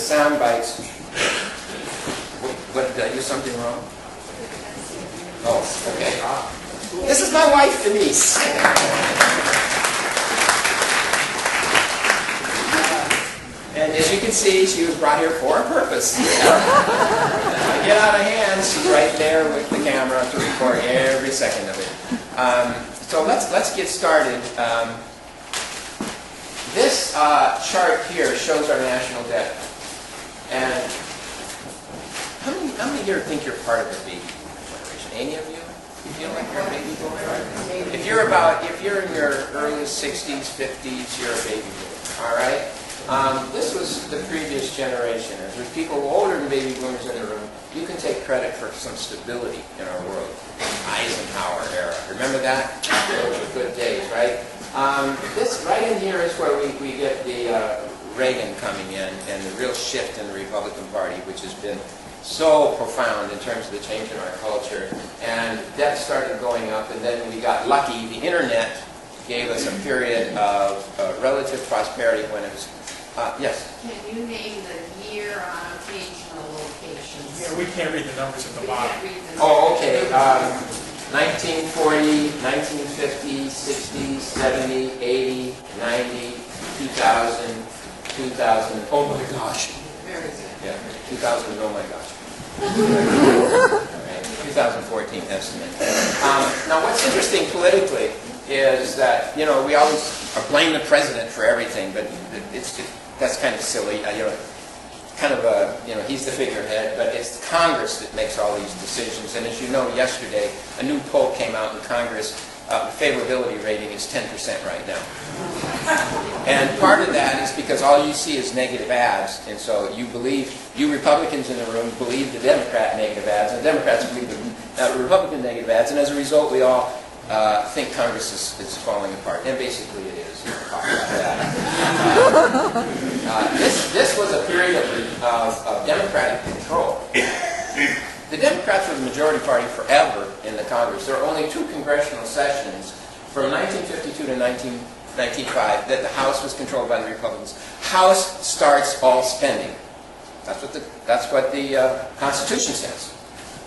sound bites. What, did I do something wrong? Oh, okay. This is my wife, Denise. And as you can see, she was brought here for a purpose. I get out of hand, she's right there with the camera to record every second of it. So let's get started. This chart here shows our national debt. And how many here think you're part of the baby boomer generation? Any of you? You feel like you're a baby boomer? If you're in your early 60s, 50s, you're a baby boomer. All right? This was the previous generation. As there's people older than baby boomers in the room, you can take credit for some stability in our world. Eisenhower era. Remember that? Those were good days, right? This right in here is where we get the Reagan coming in and the real shift in the Republican Party, which has been so profound in terms of the change in our culture. And debt started going up, and then we got lucky. The internet gave us a period of relative prosperity when it was... yes? Can you name the year on occasional locations? Yeah, we can't read the numbers at the bottom. Oh, okay. 1940, 1950, 60, 70, 80, 90, 2000, 2000. Oh my gosh. Very good. Yeah, 2000, oh my gosh. Right, 2014 estimate. Now, what's interesting politically is that, you know, we always blame the president for everything, but that's kind of silly. He's the figurehead, but it's Congress that makes all these decisions. And as you know, yesterday, a new poll came out in Congress. The favorability rating is 10% right now. And part of that is because all you see is negative ads, and so you Republicans in the room believe the Democrat negative ads, and the Democrats believe the Republican negative ads, and as a result, we all think Congress is falling apart, and basically it is. We'll talk about that. This was a period of Democratic control. The Democrats were the majority party forever in the Congress. There were only 2 congressional sessions from 1952 to 1995 that the House was controlled by the Republicans. House starts all spending. That's what the Constitution says.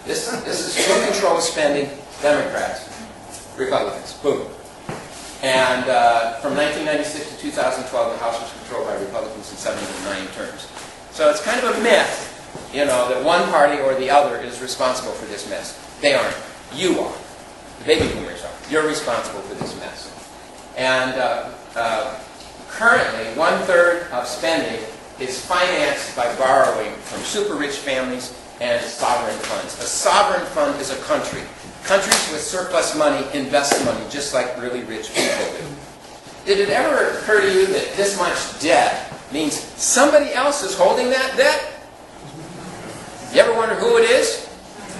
This is full control of spending. Democrats, Republicans, boom. And from 1996 to 2012, the House was controlled by Republicans in 7 of the 9 terms. So it's kind of a myth, you know, that one party or the other is responsible for this mess. They aren't. You are. The baby boomers are. You're responsible for this mess. And currently, 1/3 of spending is financed by borrowing from super rich families and sovereign funds. A sovereign fund is a country. Countries with surplus money invest money just like really rich people do. Did it ever occur to you that this much debt means somebody else is holding that debt? You ever wonder who it is?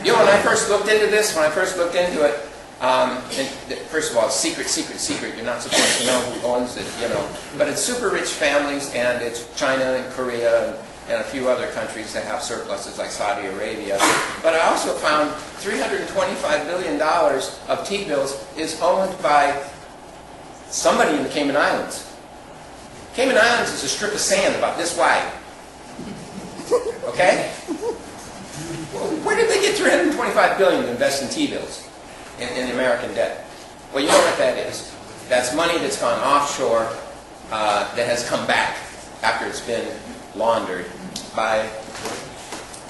You know, when I first looked into it, first of all, it's secret. You're not supposed to know who owns it, you know. But it's super rich families, and it's China and Korea and a few other countries that have surpluses like Saudi Arabia. But I also found $325 billion of T-bills is owned by somebody in the Cayman Islands. Cayman Islands is a strip of sand about this wide. Okay? Where did they get $325 billion to invest in T-bills in American debt? Well, you know what that is. That's money that's gone offshore that has come back after it's been laundered by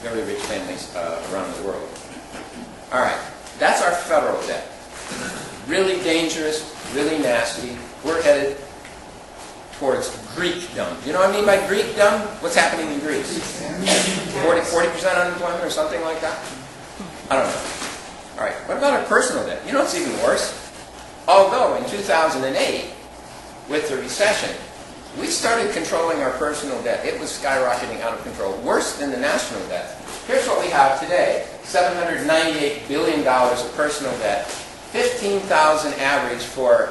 very rich families around the world. All right, that's our federal debt. Really dangerous, really nasty. We're headed towards Greekdom. You know what I mean by Greekdom? What's happening in Greece? 40% unemployment or something like that? I don't know. All right, what about our personal debt? You know what's even worse? Although in 2008, with the recession, we started controlling our personal debt. It was skyrocketing out of control, worse than the national debt. Here's what we have today. $798 billion of personal debt, $15,000 average for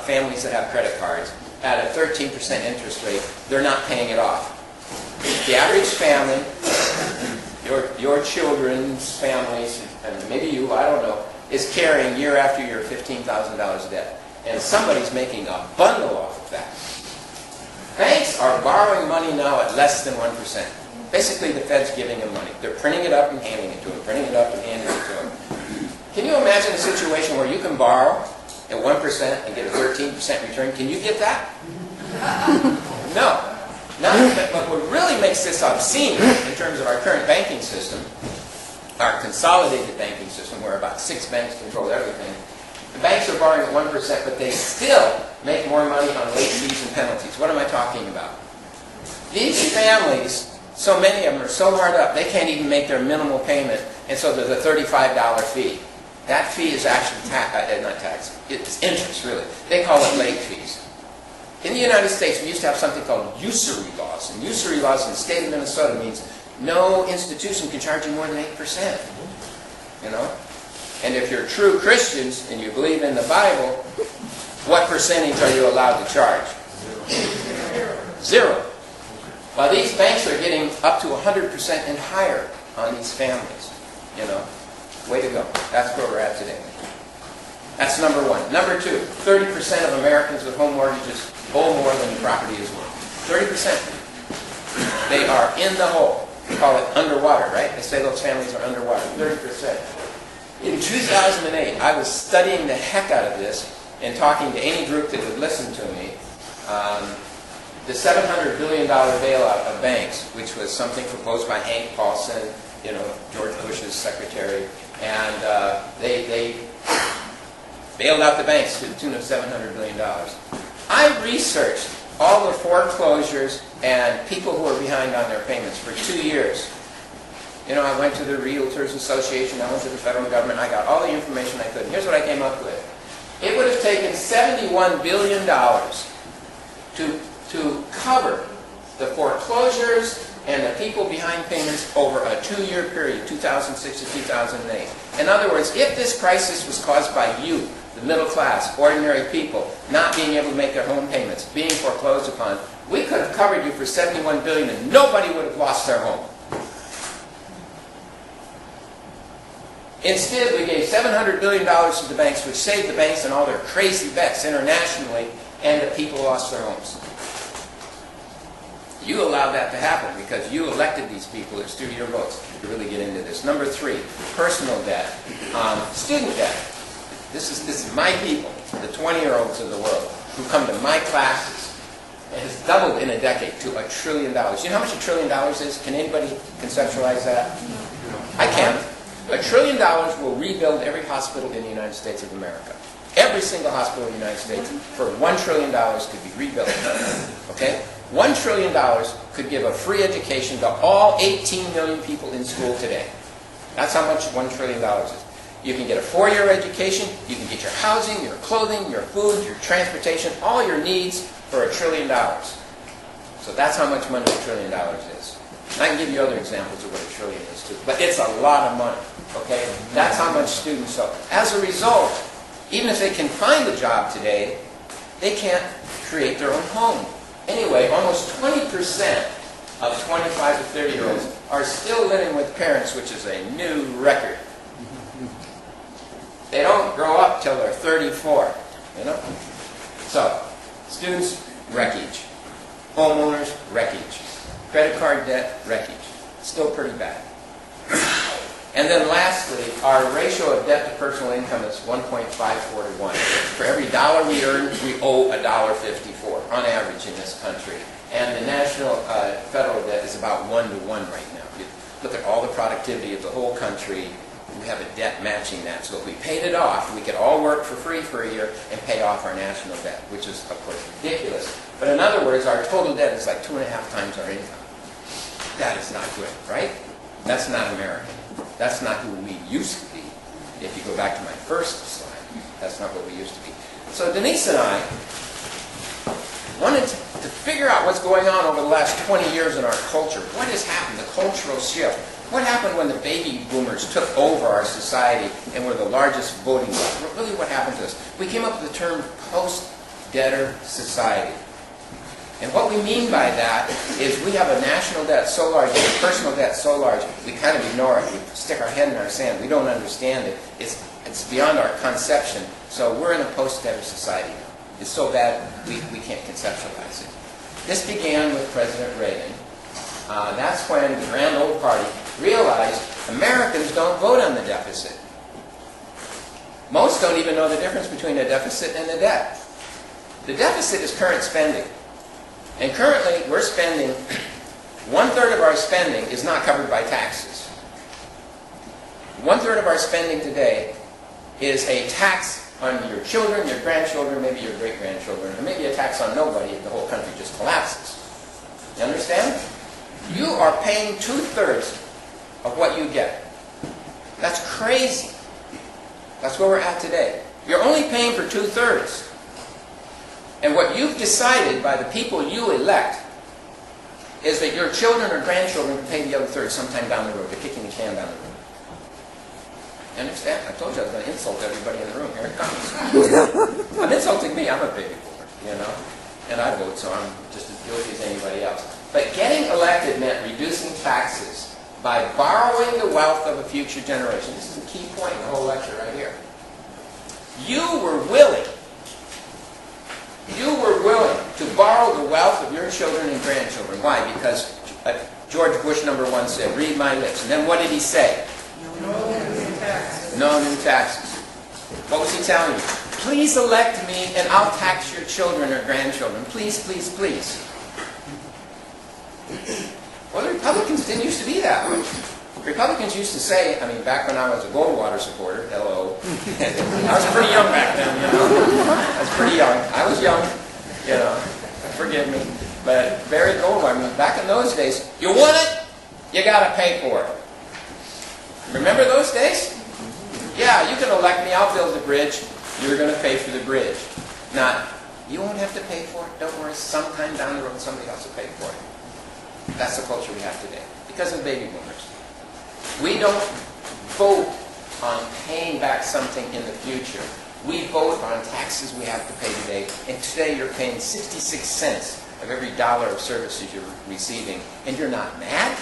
families that have credit cards at a 13% interest rate. They're not paying it off. The average family, your children's families, and maybe you, I don't know, is carrying year after year $15,000 of debt. And somebody's making a bundle off of that. Banks are borrowing money now at less than 1%. Basically, the Fed's giving them money. They're printing it up and handing it to them, printing it up and handing it to them. Can you imagine a situation where you can borrow at 1% and get a 13% return? Can you get that? No. But what really makes this obscene in terms of our current banking system, our consolidated banking system, where about 6 banks control everything, the banks are borrowing at 1%, but they still make more money on late fees and penalties. What am I talking about? These families, so many of them are so hard up, they can't even make their minimal payment, and so there's a $35 fee. That fee is actually not tax, it's interest, really. They call it late fees. In the United States, we used to have something called usury laws, and usury laws in the state of Minnesota means no institution can charge you more than 8%. You know? And if you're true Christians and you believe in the Bible, what percentage are you allowed to charge? 0. Well, these banks are getting up to 100% and higher on these families. You know, way to go. That's where we're at today. That's number one. Number two, 30% of Americans with home mortgages owe more than the property is worth. 30%. They are in the hole. We call it underwater, right? They say those families are underwater. 30%. In 2008, I was studying the heck out of this and talking to any group that would listen to me. The $700 billion bailout of banks, which was something proposed by Hank Paulson, you know, George Bush's secretary, and they bailed out the banks to the tune of $700 billion. I researched all the foreclosures and people who are behind on their payments for 2 years. You know, I went to the Realtors Association, I went to the federal government, I got all the information I could. And here's what I came up with. It would have taken $71 billion to cover the foreclosures and the people behind payments over a 2-year period, 2006 to 2008. In other words, if this crisis was caused by you, the middle class, ordinary people, not being able to make their home payments, being foreclosed upon, we could have covered you for $71 billion and nobody would have lost their home. Instead, we gave $700 billion to the banks, which saved the banks and all their crazy bets internationally, and the people lost their homes. You allowed that to happen because you elected these people. It's through your votes to really get into this. Number 3, personal debt. Student debt. This is my people, the 20-year-olds of the world, who come to my classes. It has doubled in a decade to $1 trillion. You know how much $1 trillion is? Can anybody conceptualize that? I can. $1 trillion will rebuild every hospital in the United States of America. Every single hospital in the United States for $1 trillion could be rebuilt. Okay? $1 trillion could give a free education to all 18 million people in school today. That's how much $1 trillion is. You can get a 4-year education, you can get your housing, your clothing, your food, your transportation, all your needs for $1 trillion. So that's how much money $1 trillion is. And I can give you other examples of what $1 trillion is too. But it's a lot of money. Okay? That's how much students owe. As a result, even if they can find a job today, they can't create their own home. Anyway, almost 20% of 25 to 30-year-olds are still living with parents, which is a new record. They don't grow up till they're 34, you know? So, students, wreckage. Homeowners, wreckage. Credit card debt, wreckage. Still pretty bad. And then lastly, our ratio of debt to personal income is 1.54 to 1. For every dollar we earn, we owe $1.54 on average in this country. And the national federal debt is about 1 to 1 right now. You look at all the productivity of the whole country, we have a debt matching that. So if we paid it off, we could all work for free for a year and pay off our national debt, which is, of course, ridiculous. But in other words, our total debt is like 2.5 times our income. That is not good, right? That's not American. That's not who we used to be. If you go back to my first slide, that's not what we used to be. So Denise and I wanted to figure out what's going on over the last 20 years in our culture. What has happened, the cultural shift? What happened when the baby boomers took over our society and were the largest voting bloc? Really, what happened to us? We came up with the term post-debtor society. And what we mean by that is we have a national debt so large, and a personal debt so large, we kind of ignore it. We stick our head in our sand. We don't understand it. It's beyond our conception. So we're in a post-debtor society now. It's so bad we can't conceptualize it. This began with President Reagan. That's when the grand old party realized Americans don't vote on the deficit. Most don't even know the difference between a deficit and a debt. The deficit is current spending. And currently, we're spending, 1/3 of our spending is not covered by taxes. 1/3 of our spending today is a tax on your children, your grandchildren, maybe your great-grandchildren, or maybe a tax on nobody if the whole country just collapses. You understand? You are paying 2/3 of what you get. That's crazy. That's where we're at today. You're only paying for 2/3. And what you've decided by the people you elect is that your children or grandchildren can pay the other third sometime down the road. They're kicking the can down the road. You understand? I told you I was going to insult everybody in the room. Here it comes. I'm insulting me. I'm a baby boomer, you know. And I vote, so I'm just as guilty as anybody else. But getting elected meant reducing taxes by borrowing the wealth of a future generation. This is a key point in the whole lecture right here. You were willing to borrow the wealth of your children and grandchildren. Why? Because George Bush #1 said, read my lips. And then what did he say? No new taxes. What was he telling you? Please elect me and I'll tax your children or grandchildren. Please, please, please. Well, the Republicans didn't used to be that way. Republicans used to say, I mean, back when I was a Goldwater supporter, hello, I was pretty young back then, you know. I was pretty young. I was young, you know. Forgive me. But Barry Goldwater, I mean, back in those days, you want it, you got to pay for it. Remember those days? Yeah, you can elect me, I'll build the bridge, you're going to pay for the bridge. Not, you won't have to pay for it, don't worry, sometime down the road somebody else will pay for it. That's the culture we have today, because of baby boomers. We don't vote on paying back something in the future. We vote on taxes we have to pay today, and today you're paying 66 cents of every dollar of services you're receiving, and you're not mad?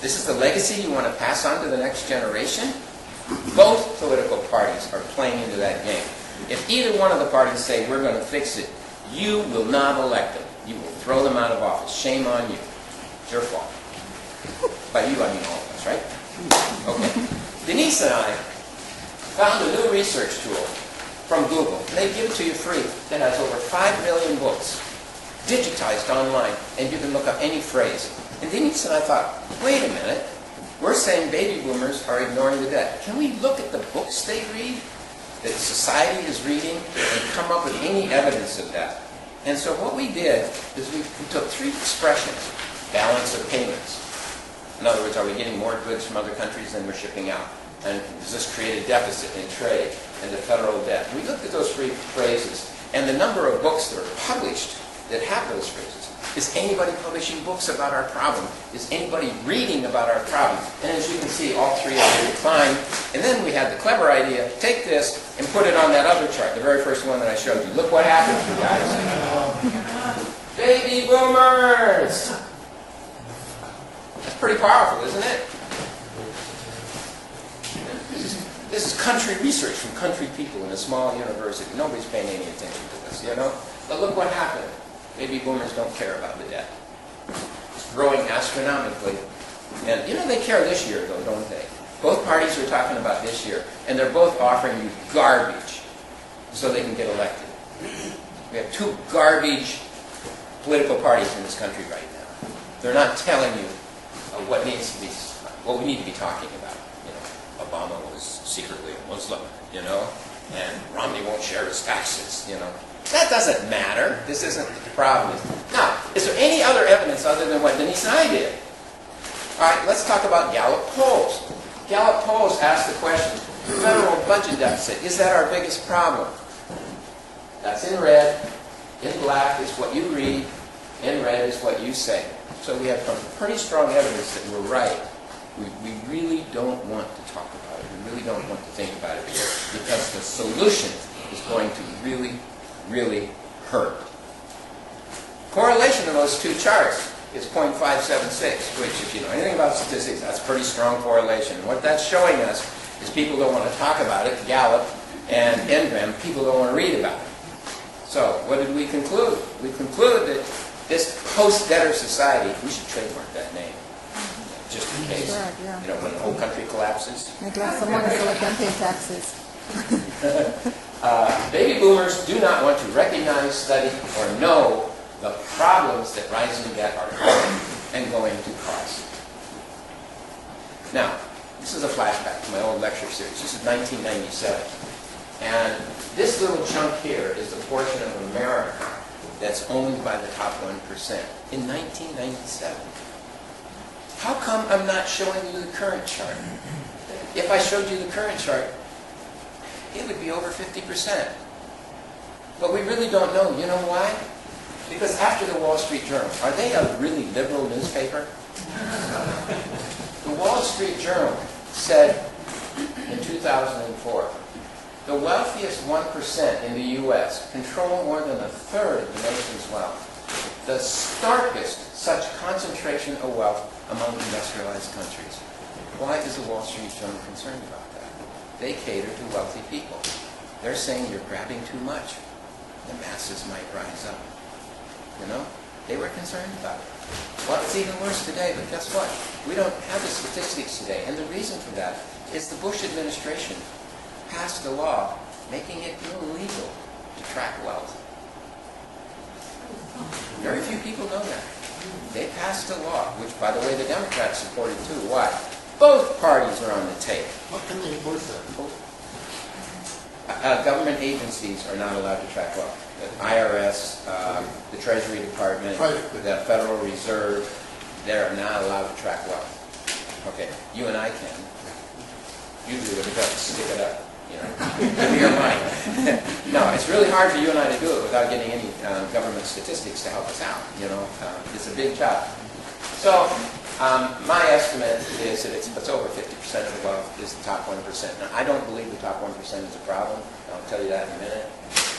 This is the legacy you want to pass on to the next generation? Both political parties are playing into that game. If either one of the parties say, we're going to fix it, you will not elect them. You will throw them out of office. Shame on you. It's your fault. By you, I mean all of us, right? Okay. Denise and I found a new research tool from Google. And they give it to you free. That has over 5 million books digitized online. And you can look up any phrase. And Denise and I thought, wait a minute. We're saying baby boomers are ignoring the debt. Can we look at the books they read, that society is reading, and come up with any evidence of that? And so what we did is we took 3 expressions. Balance of payments. In other words, are we getting more goods from other countries than we're shipping out? And does this create a deficit in trade and the federal debt? We looked at those 3 phrases, and the number of books that are published that have those phrases. Is anybody publishing books about our problem? Is anybody reading about our problem? And as you can see, all 3 of them declined. And then we had the clever idea, take this and put it on that other chart, the very first one that I showed you. Look what happened, you guys. Baby boomers! That's pretty powerful, isn't it? This is country research from country people in a small university. Nobody's paying any attention to this, you know? But look what happened. Baby boomers don't care about the debt. It's growing astronomically. And, you know, they care this year, though, don't they? Both parties are talking about this year, and they're both offering you garbage so they can get elected. We have 2 garbage political parties in this country right now. They're not telling you what needs to be, what we need to be talking about. You know, Obama was secretly a Muslim, you know, and Romney won't share his taxes, you know. That doesn't matter. This isn't the problem. Now, is there any other evidence other than what Denise and I did? All right, let's talk about Gallup polls. Gallup polls ask the question, federal budget deficit, is that our biggest problem? That's in red. In black is what you read. In red is what you say. So we have pretty strong evidence that we're right. We really don't want to talk about it. We really don't want to think about it here because the solution is going to really hurt. Correlation of those 2 charts is 0.576, which, if you know anything about statistics, that's pretty strong correlation. What that's showing us is people don't want to talk about it, Gallup and NVEM, people don't want to read about it. So, what did we conclude? We conclude that this post-debtor society, we should trademark that name, just in case. Right, yeah. You know, when the whole country collapses. Make lots of money so we can pay taxes. Baby boomers do not want to recognize, study, or know the problems that rising debt are causing and going to cause. Now, this is a flashback to my old lecture series. This is 1997. And this little chunk here is the portion of America that's owned by the top 1% in 1997. How come I'm not showing you the current chart? If I showed you the current chart, it would be over 50%. But we really don't know. You know why? Because after the Wall Street Journal, are they a really liberal newspaper? The Wall Street Journal said in 2004, the wealthiest 1% in the U.S. control more than a third of the nation's wealth. The starkest such concentration of wealth among industrialized countries. Why is the Wall Street Journal concerned about that? They cater to wealthy people. They're saying you're grabbing too much. The masses might rise up. You know? They were concerned about it. Well, it's even worse today, but guess what? We don't have the statistics today. And the reason for that is the Bush administration passed a law making it illegal to track wealth. Very few people know that. They passed a law, which, by the way, the Democrats supported too. Why? Both parties are on the tape. How can they enforce that? Government agencies are not allowed to track wealth. The IRS, the Treasury Department, the Federal Reserve, they're not allowed to track wealth. Okay, you and I can. You do it, stick it up. You know, give me your money. No, it's really hard for you and I to do it without getting any government statistics to help us out. You know, it's a big job. So, my estimate is that it's over 50% of the wealth is the top 1%. Now, I don't believe the top 1% is a problem. I'll tell you that in a minute.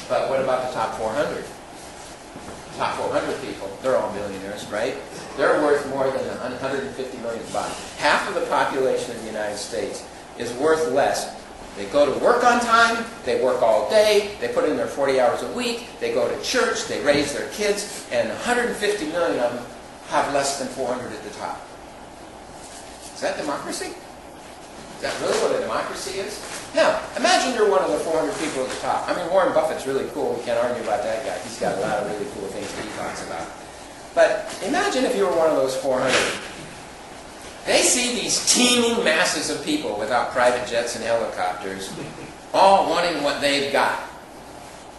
But what about the top 400? The top 400 people, they're all billionaires, right? They're worth more than 150 million bucks. Half of the population of the United States is worth less. They go to work on time, they work all day, they put in their 40 hours a week, they go to church, they raise their kids, and 150 million of them have less than 400 at the top. Is that democracy? Is that really what a democracy is? Now, imagine you're one of the 400 people at the top. I mean, Warren Buffett's really cool. We can't argue about that guy. He's got a lot of really cool things that he talks about. But imagine if you were one of those 400. They see these teeming masses of people without private jets and helicopters, all wanting what they've got.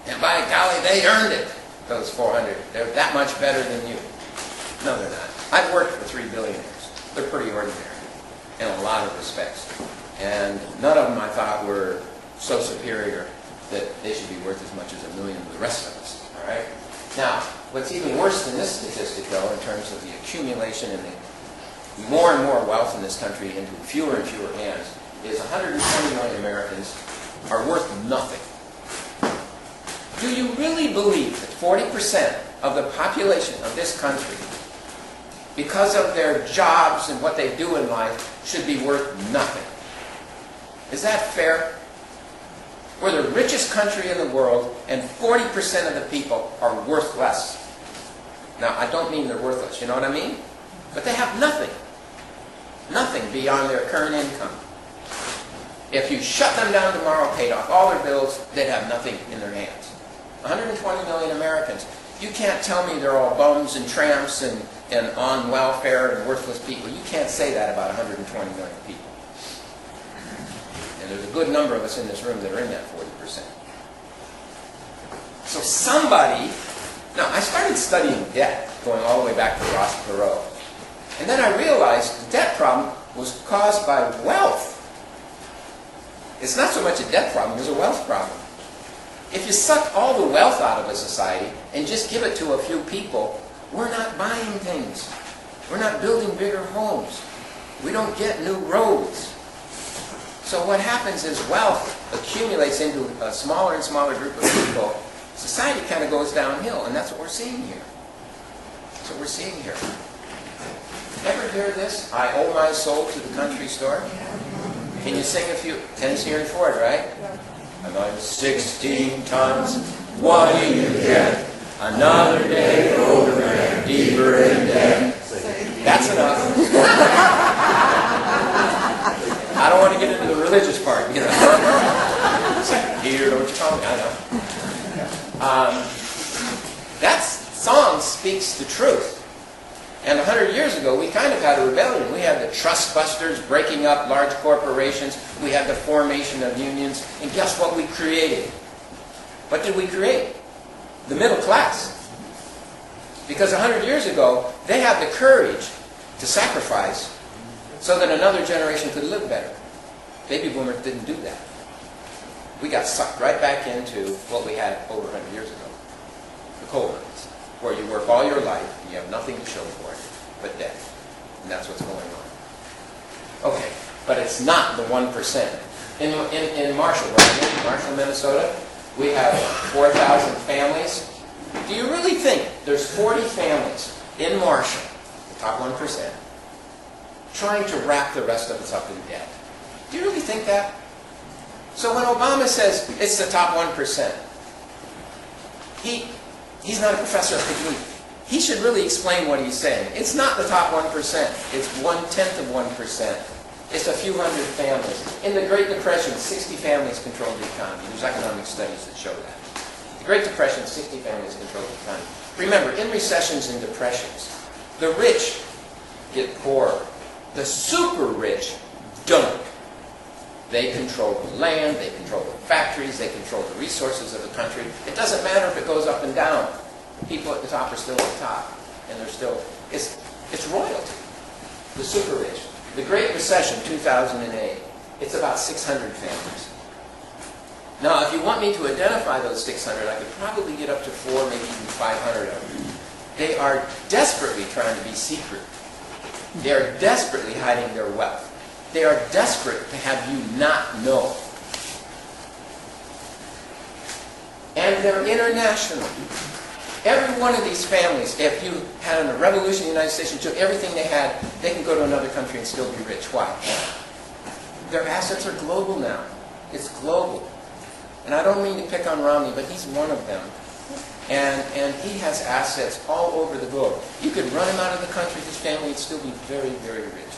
And by golly, they earned it, those 400. They're that much better than you. No, they're not. I've worked for 3 billionaires. They're pretty ordinary in a lot of respects. And none of them I thought were so superior that they should be worth as much as $1 million to the rest of us. All right? Now, what's even worse than this statistic, though, in terms of the accumulation and the more and more wealth in this country into fewer and fewer hands, is 120 million Americans are worth nothing. Do you really believe that 40% of the population of this country, because of their jobs and what they do in life, should be worth nothing? Is that fair? We're the richest country in the world, and 40% of the people are worth less. Now, I don't mean they're worthless, you know what I mean? But they have nothing. Nothing beyond their current income. If you shut them down tomorrow, paid off all their bills, they'd have nothing in their hands. 120 million Americans. You can't tell me they're all bums and tramps and on welfare and worthless people. You can't say that about 120 million people. And there's a good number of us in this room that are in that 40%. So somebody... Now, I started studying debt, going all the way back to Ross Perot. And then I realized the debt problem was caused by wealth. It's not so much a debt problem, it's a wealth problem. If you suck all the wealth out of a society and just give it to a few people, we're not buying things. We're not building bigger homes. We don't get new roads. So what happens is wealth accumulates into a smaller and smaller group of people. Society kind of goes downhill, and that's what we're seeing here. That's what we're seeing here. Ever hear this? I owe my soul to the country store? Can you sing a few? Tennessee Ernie Ford, right? I'm on 16 tons. What do you get? Another day over there. deeper in debt. That's enough. I don't want to get into the religious part, you know. Dear, don't you call me? I know. That song speaks the truth. And 100 years ago, we kind of had a rebellion. We had the trust busters breaking up large corporations. We had the formation of unions. And guess what we created? What did we create? The middle class. Because 100 years ago, they had the courage to sacrifice so that another generation could live better. Baby boomers didn't do that. We got sucked right back into what we had over 100 years ago. The coal mines, where you work all your life and you have nothing to show for it but debt. And that's what's going on. Okay, but it's not the 1%. In Marshall, right here, Marshall, Minnesota, we have 4,000 families. Do you really think there's 40 families in Marshall, the top 1%, trying to wrap the rest of us up in debt? Do you really think that? So when Obama says it's the top 1%, he's not a professor of technique. He should really explain what he's saying. It's not the top 1%. It's 1/10 of 1%. It's a few hundred families. In the Great Depression, 60 families controlled the economy. There's economic studies that show that. The Great Depression, 60 families controlled the economy. Remember, in recessions and depressions, the rich get poorer. The super rich don't. They control the land, they control the factories, they control the resources of the country. It doesn't matter if it goes up and down. The people at the top are still at the top. And they're still, it's royalty. The super rich. The Great Recession, 2008, it's about 600 families. Now, if you want me to identify those 600, I could probably get up to 4, maybe even 500 of them. They are desperately trying to be secret. They are desperately hiding their wealth. They are desperate to have you not know. And they're international. Every one of these families, if you had a revolution in the United States and took everything they had, they can go to another country and still be rich. Why? Their assets are global now. It's global. And I don't mean to pick on Romney, but he's one of them. And he has assets all over the globe. You could run him out of the country, his family would still be very, very rich.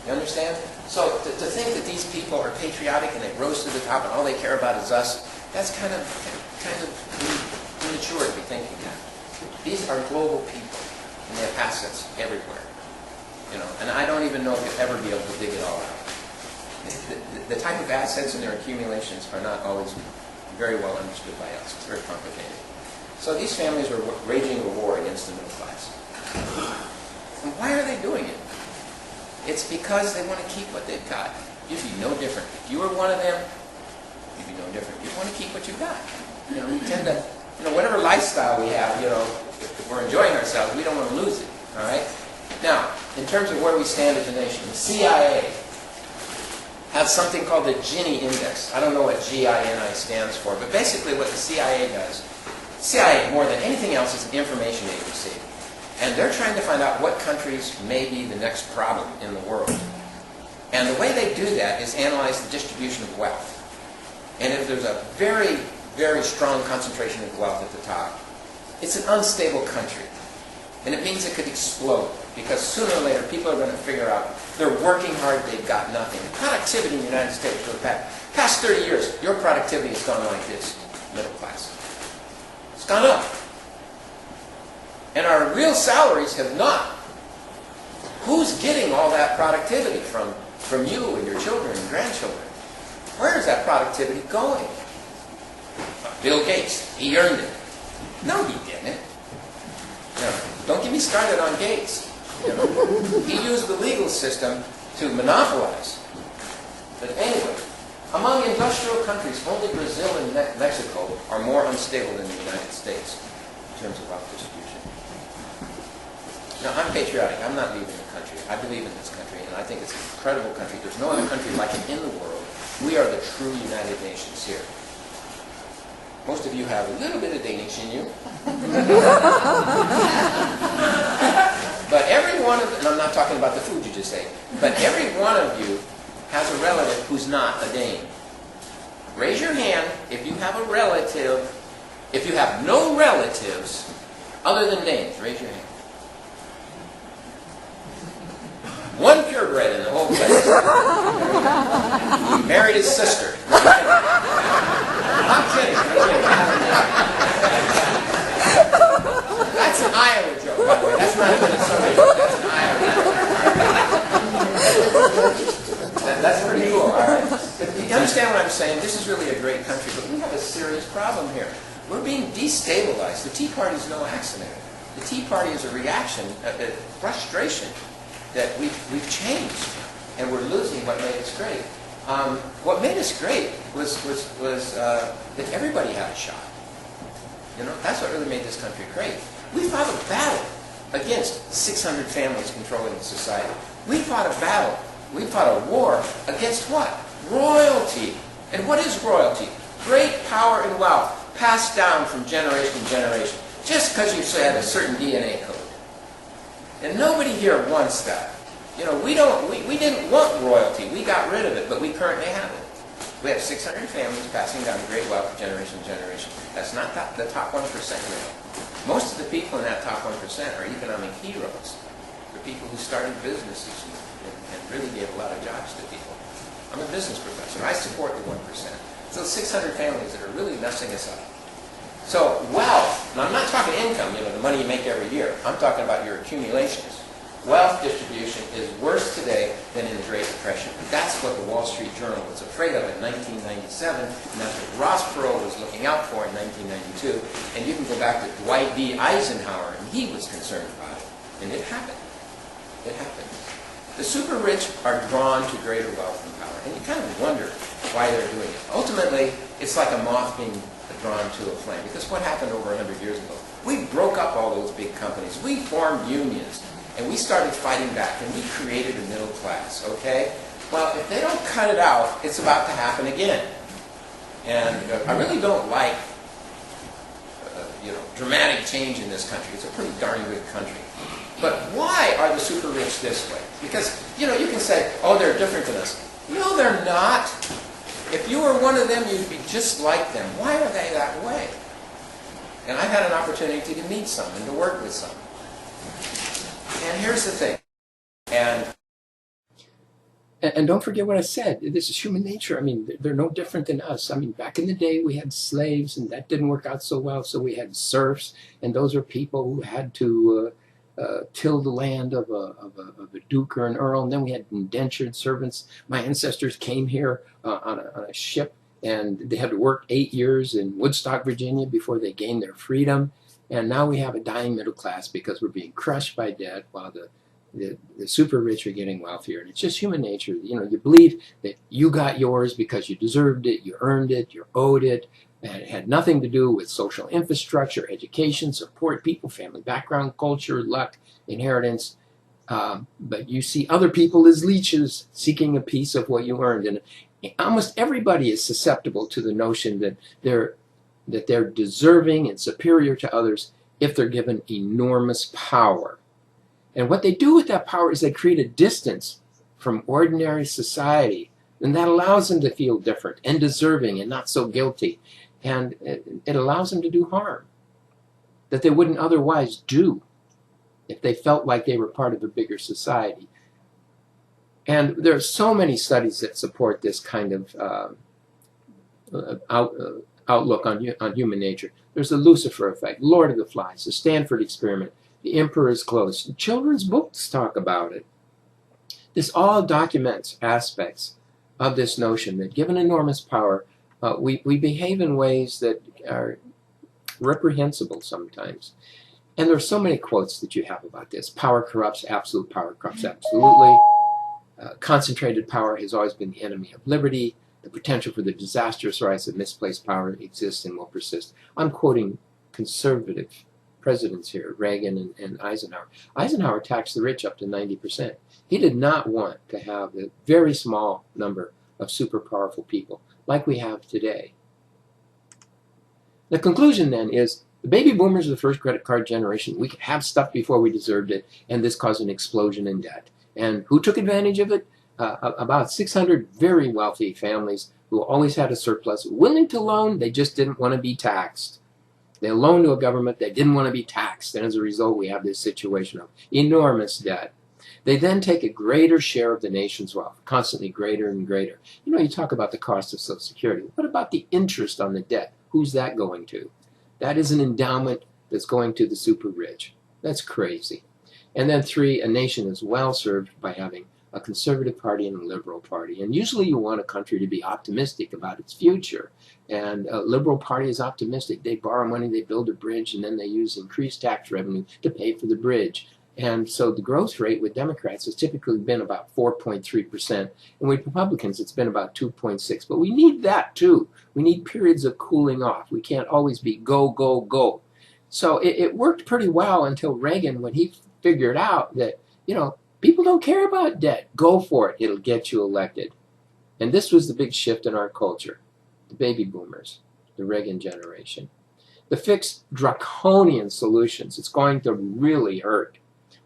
You understand? So to think that these people are patriotic and they rose to the top and all they care about is us, that's kind of immature to be thinking that. These are global people and they have assets everywhere. You know, and I don't even know if you'll ever be able to dig it all out. The type of assets and their accumulations are not always very well understood by us. It's very complicated. So these families are waging a war against the middle class. And why are they doing it? It's because they want to keep what they've got. You'd be no different. If you were one of them, you'd be no different. You'd want to keep what you've got. You know, we tend to, whatever lifestyle we have, if we're enjoying ourselves, we don't want to lose it. All right? Now, in terms of where we stand as a nation, the CIA has something called the Gini Index. I don't know what GINI stands for, but basically what the CIA does, CIA, more than anything else, is an information agency. And they're trying to find out what countries may be the next problem in the world. And the way they do that is analyze the distribution of wealth. And if there's a very, very strong concentration of wealth at the top, it's an unstable country. And it means it could explode. Because sooner or later, people are going to figure out they're working hard, they've got nothing. The productivity in the United States for the past 30 years, your productivity has gone like this, middle class. It's gone up. And our real salaries have not. Who's getting all that productivity from you and your children and grandchildren? Where is that productivity going? Bill Gates, he earned it. No, he didn't. Don't get me started on Gates. He used the legal system to monopolize. But anyway, among industrial countries, only Brazil and Mexico are more unstable than the United States in terms of wealth distribution. Now, I'm patriotic. I'm not leaving the country. I believe in this country, and I think it's an incredible country. There's no other country like it in the world. We are the true United Nations here. Most of you have a little bit of Danish in you. But every one of them, and I'm not talking about the food you just ate, but every one of you has a relative who's not a Dane. Raise your hand if you have a relative. If you have no relatives Other than Danes, raise your hand. One purebred in the whole place. He married his sister. I'm kidding. That's an Iowa joke, by the way. That's not a Minnesota joke. That's an Iowa joke. That's pretty cool. All right. But you understand what I'm saying? This is really a great country, but we have a serious problem here. We're being destabilized. The Tea Party is no accident. The Tea Party is a reaction, a frustration that we've changed, and we're losing what made us great. What made us great was that everybody had a shot. You know, that's what really made this country great. We fought a battle against 600 families controlling the society. We fought a battle. We fought a war against what? Royalty. And what is royalty? Great power and wealth passed down from generation to generation, just because you had a certain DNA code. And nobody here wants that. You know, we didn't want royalty. We got rid of it, but we currently have it. We have 600 families passing down great wealth from generation to generation. That's not the top 1% now. Most of the people in that top 1% are economic heroes. They're people who started businesses and really gave a lot of jobs to people. I'm a business professor. I support the 1%. So 600 families that are really messing us up. So wealth, and I'm not talking income, you know, the money you make every year. I'm talking about your accumulations. Wealth distribution is worse today than in the Great Depression. That's what the Wall Street Journal was afraid of in 1997, and that's what Ross Perot was looking out for in 1992. And you can go back to Dwight D. Eisenhower, and he was concerned about it. And it happened. It happened. The super rich are drawn to greater wealth and power, and you kind of wonder why they're doing it. Ultimately, it's like a moth being drawn to a flame, because what happened over 100 years ago? We broke up all those big companies. We formed unions, and we started fighting back, and we created a middle class, okay? Well, if they don't cut it out, it's about to happen again. And I really don't like, dramatic change in this country. It's a pretty darn good country. But why are the super rich this way? Because, you can say, oh, they're different than us. No, they're not. If you were one of them, you'd be just like them. Why are they that way? And I've had an opportunity to meet some and to work with some. And here's the thing. And don't forget what I said. This is human nature. I mean, they're no different than us. I mean, back in the day, we had slaves, and that didn't work out so well. So we had serfs, and those are people who had to till the land of a duke or an earl. And then we had indentured servants. My ancestors came here on a ship, and they had to work 8 years in Woodstock, Virginia, before they gained their freedom. And now we have a dying middle class because we're being crushed by debt, while the super rich are getting wealthier. And it's just human nature. You believe that you got yours because you deserved it, you earned it, you owed it. And it had nothing to do with social infrastructure, education, support, people, family background, culture, luck, inheritance. But you see other people as leeches seeking a piece of what you earned. And almost everybody is susceptible to the notion that they're deserving and superior to others if they're given enormous power. And what they do with that power is they create a distance from ordinary society, and that allows them to feel different and deserving and not so guilty. And it allows them to do harm that they wouldn't otherwise do if they felt like they were part of a bigger society. And there are so many studies that support this kind of outlook on human nature. There's the Lucifer effect, Lord of the Flies, the Stanford experiment, the Emperor's Clothes. Children's books talk about it. This all documents aspects of this notion that given enormous power, we behave in ways that are reprehensible sometimes. And there are so many quotes that you have about this. Power corrupts, absolute power corrupts absolutely. Concentrated power has always been the enemy of liberty. The potential for the disastrous rise of misplaced power exists and will persist. I'm quoting conservative presidents here, Reagan and Eisenhower. Eisenhower taxed the rich up to 90%. He did not want to have a very small number of super powerful people like we have today. The conclusion then is the baby boomers are the first credit card generation. We could have stuff before we deserved it, and this caused an explosion in debt. And who took advantage of it? About 600 very wealthy families who always had a surplus, willing to loan, they just didn't want to be taxed. They loaned to a government that didn't want to be taxed, and as a result, we have this situation of enormous debt. They then take a greater share of the nation's wealth, constantly greater and greater. You know, you talk about the cost of Social Security. What about the interest on the debt? Who's that going to? That is an endowment that's going to the super rich. That's crazy. And then 3, a nation is well served by having a conservative party and a liberal party. And usually you want a country to be optimistic about its future. And a liberal party is optimistic. They borrow money, they build a bridge, and then they use increased tax revenue to pay for the bridge. And so the growth rate with Democrats has typically been about 4.3%. And with Republicans, it's been about 2.6%. But we need that too. We need periods of cooling off. We can't always be go, go, go. So it worked pretty well until Reagan, when he figured out that, you know, people don't care about debt. Go for it. It'll get you elected. And this was the big shift in our culture. The baby boomers, the Reagan generation. The fixed draconian solutions, it's going to really hurt.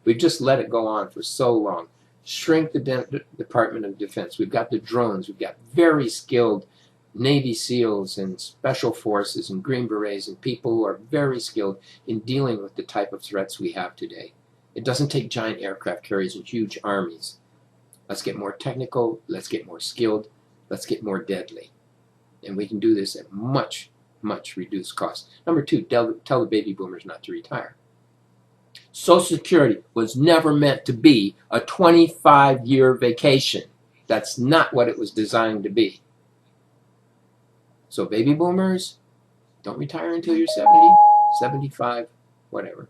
We've just let it go on for so long. Shrink the Department of Defense. We've got the drones. We've got very skilled Navy SEALs and Special Forces and Green Berets and people who are very skilled in dealing with the type of threats we have today. It doesn't take giant aircraft carriers and huge armies. Let's get more technical. Let's get more skilled. Let's get more deadly. And we can do this at much, much reduced cost. Number 2, tell the baby boomers not to retire. Social Security was never meant to be a 25-year vacation. That's not what it was designed to be. So baby boomers, don't retire until you're 70, 75, whatever.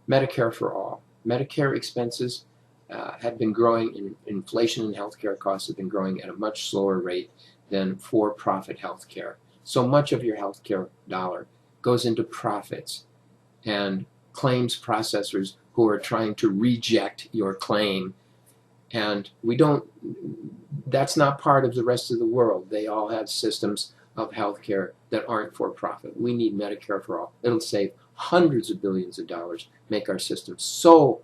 Medicare for all. Medicare expenses have been growing. Inflation and healthcare costs have been growing at a much slower rate than for-profit healthcare. So much of your healthcare dollar goes into profits and claims processors who are trying to reject your claim. And that's not part of the rest of the world. They all have systems of healthcare that aren't for profit. We need Medicare for all. It'll save hundreds of billions of dollars, make our system so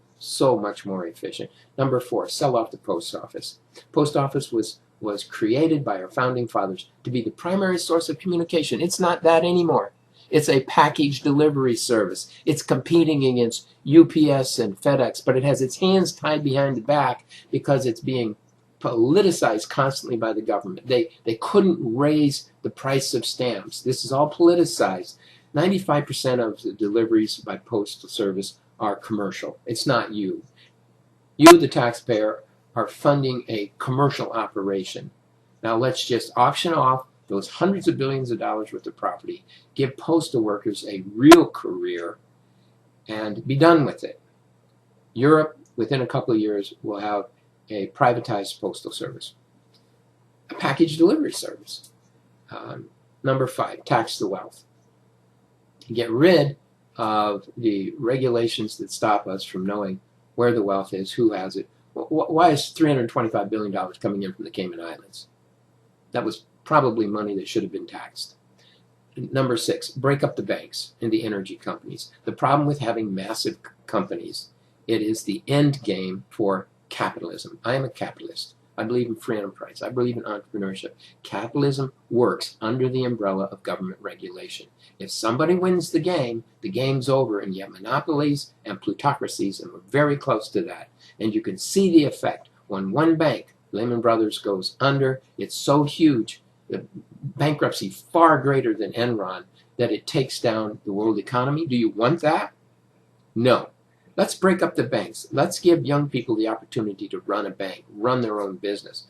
much more efficient. Number 4, sell off the post office. Post office was created by our founding fathers to be the primary source of communication. It's not that anymore. It's a package delivery service. It's competing against UPS and FedEx, but it has its hands tied behind the back because it's being politicized constantly by the government. They couldn't raise the price of stamps. This is all politicized. 95% of the deliveries by postal service are commercial. It's not you. You, the taxpayer, are funding a commercial operation. Now let's just auction off those hundreds of billions of dollars worth of property, give postal workers a real career, and be done with it. Europe, within a couple of years, will have a privatized postal service, a package delivery service. Number 5, tax the wealth. Get rid of the regulations that stop us from knowing where the wealth is, who has it. Why is $325 billion coming in from the Cayman Islands? That was probably money that should have been taxed. Number 6, break up the banks and the energy companies. The problem with having massive companies, it is the end game for capitalism. I am a capitalist. I believe in free enterprise. I believe in entrepreneurship. Capitalism works under the umbrella of government regulation. If somebody wins the game's over, and you have monopolies and plutocracies, and we're very close to that. And you can see the effect. When one bank, Lehman Brothers, goes under, it's so huge, the bankruptcy far greater than Enron, that it takes down the world economy. Do you want that? No. Let's break up the banks. Let's give young people the opportunity to run a bank, run their own business.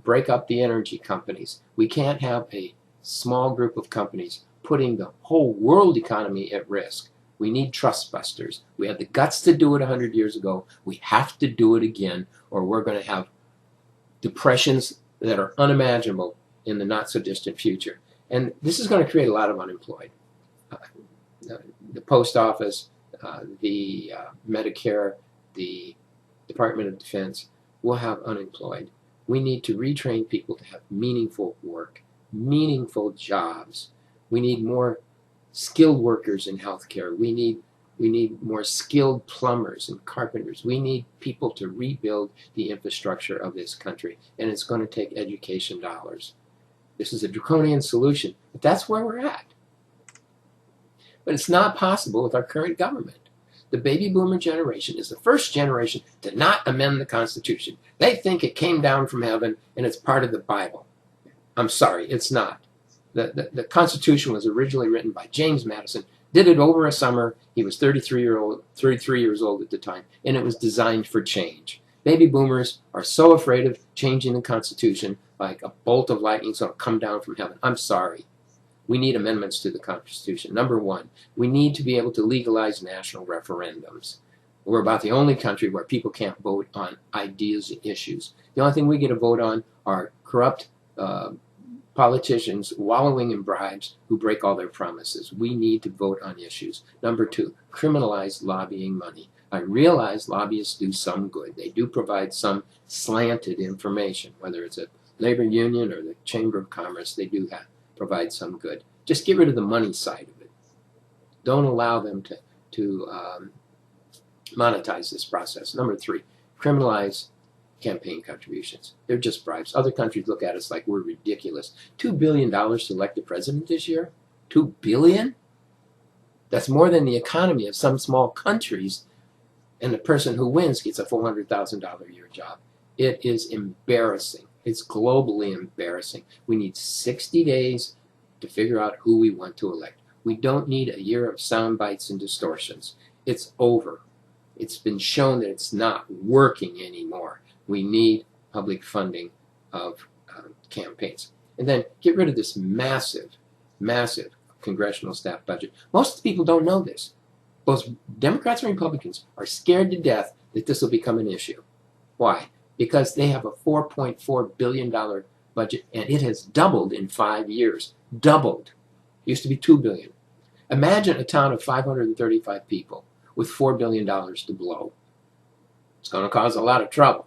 Break up the energy companies. We can't have a small group of companies putting the whole world economy at risk. We need trust busters. We had the guts to do it 100 years ago. We have to do it again, or we're going to have depressions that are unimaginable in the not-so-distant future. And this is going to create a lot of unemployed. The post office, the Medicare, the Department of Defense will have unemployed. We need to retrain people to have meaningful work, meaningful jobs. We need more skilled workers in healthcare. We need more skilled plumbers and carpenters. We need people to rebuild the infrastructure of this country, and it's going to take education dollars. This is a draconian solution, but that's where we're at. But it's not possible with our current government. The baby boomer generation is the first generation to not amend the Constitution. They think it came down from heaven and it's part of the Bible. I'm sorry, it's not. The Constitution was originally written by James Madison, did it over a summer. He was 33 years old at the time, and it was designed for change. Baby boomers are so afraid of changing the Constitution like a bolt of lightning so it'll come down from heaven. I'm sorry. We need amendments to the Constitution. Number one, we need to be able to legalize national referendums. We're about the only country where people can't vote on ideas and issues. The only thing we get to vote on are corrupt politicians wallowing in bribes who break all their promises. We need to vote on issues. Number two, criminalize lobbying money. I realize lobbyists do some good. They do provide some slanted information, whether it's a labor union or the Chamber of Commerce, they do provide some good. Just get rid of the money side of it. Don't allow them to monetize this process. Number three, criminalize campaign contributions. They're just bribes. Other countries look at us like we're ridiculous. $2 billion to elect the president this year? $2 billion? That's more than the economy of some small countries, and the person who wins gets a $400,000 a year job. It is embarrassing. It's globally embarrassing. We need 60 days to figure out who we want to elect. We don't need a year of sound bites and distortions. It's over. It's been shown that it's not working anymore. We need public funding of campaigns. And then get rid of this massive, massive congressional staff budget. Most people don't know this. Both Democrats and Republicans are scared to death that this will become an issue. Why? Because they have a $4.4 billion budget, and it has doubled in 5 years. Doubled. It used to be $2 billion. Imagine a town of 535 people with $4 billion to blow. It's going to cause a lot of trouble.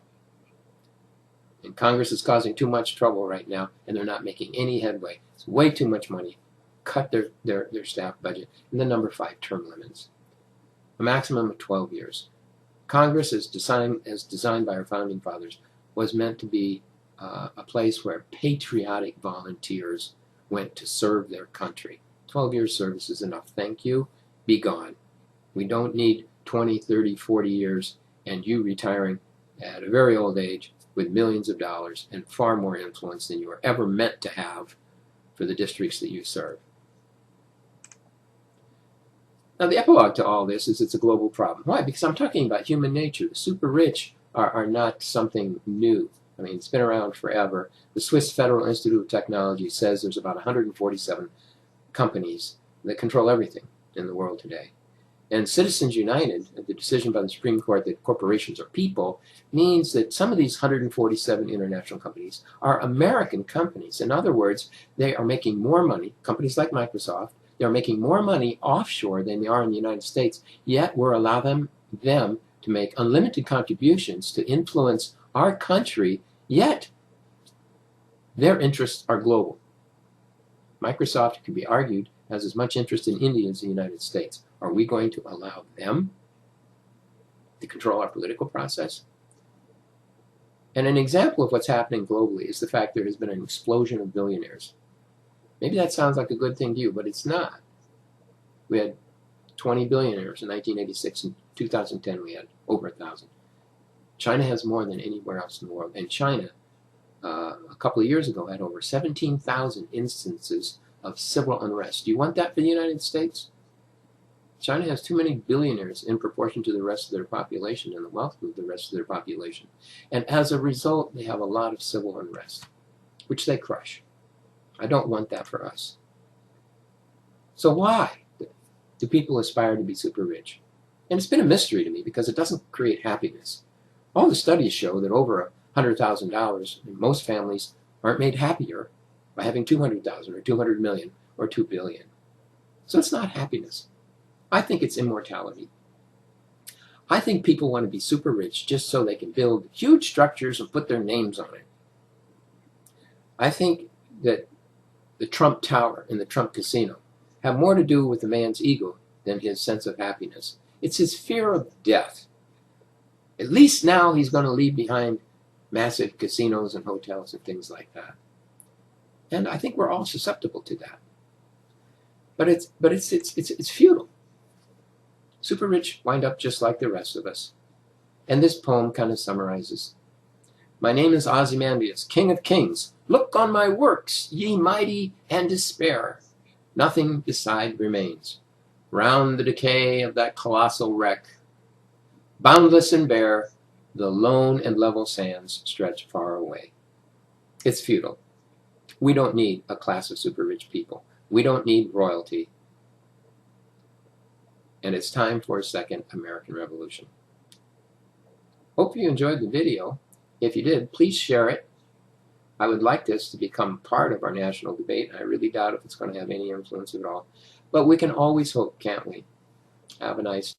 And Congress is causing too much trouble right now, and they're not making any headway. It's way too much money. Cut their staff budget. And then number five, term limits. A maximum of 12 years. Congress, as designed by our founding fathers, was meant to be a place where patriotic volunteers went to serve their country. 12 years service is enough. Thank you. Be gone. We don't need 20, 30, 40 years and you retiring at a very old age with millions of dollars and far more influence than you were ever meant to have for the districts that you serve. Now, the epilogue to all this is it's a global problem. Why? Because I'm talking about human nature. The super rich are not something new. I mean, it's been around forever. The Swiss Federal Institute of Technology says there's about 147 companies that control everything in the world today. And Citizens United, the decision by the Supreme Court that corporations are people, means that some of these 147 international companies are American companies. In other words, they are making more money, companies like Microsoft, they're making more money offshore than they are in the United States, yet we're allowing them to make unlimited contributions to influence our country, yet their interests are global. Microsoft, it can be argued, has as much interest in India as the United States. Are we going to allow them to control our political process? And an example of what's happening globally is the fact there has been an explosion of billionaires. Maybe that sounds like a good thing to you, but it's not. We had 20 billionaires in 1986. In 2010, we had over 1,000. China has more than anywhere else in the world. And China, a couple of years ago, had over 17,000 instances of civil unrest. Do you want that for the United States? China has too many billionaires in proportion to the rest of their population and the wealth of the rest of their population. And as a result, they have a lot of civil unrest, which they crush. I don't want that for us. So why do people aspire to be super rich? And it's been a mystery to me because it doesn't create happiness. All the studies show that over $100,000, most families aren't made happier by having $200,000 or $200 million or $2 billion. So it's not happiness. I think it's immortality. I think people want to be super rich just so they can build huge structures and put their names on it. I think that the Trump Tower and the Trump Casino have more to do with the man's ego than his sense of happiness. It's his fear of death. At least now he's going to leave behind massive casinos and hotels and things like that. And I think we're all susceptible to that. But it's futile. Super rich wind up just like the rest of us. And this poem kind of summarizes. My name is Ozymandias, King of Kings. Look on my works, ye mighty, and despair. Nothing beside remains. Round the decay of that colossal wreck, boundless and bare, the lone and level sands stretch far away. It's futile. We don't need a class of super rich people. We don't need royalty. And it's time for a second American Revolution. Hope you enjoyed the video. If you did, please share it. I would like this to become part of our national debate. I really doubt if it's going to have any influence at all. But we can always hope, can't we? Have a nice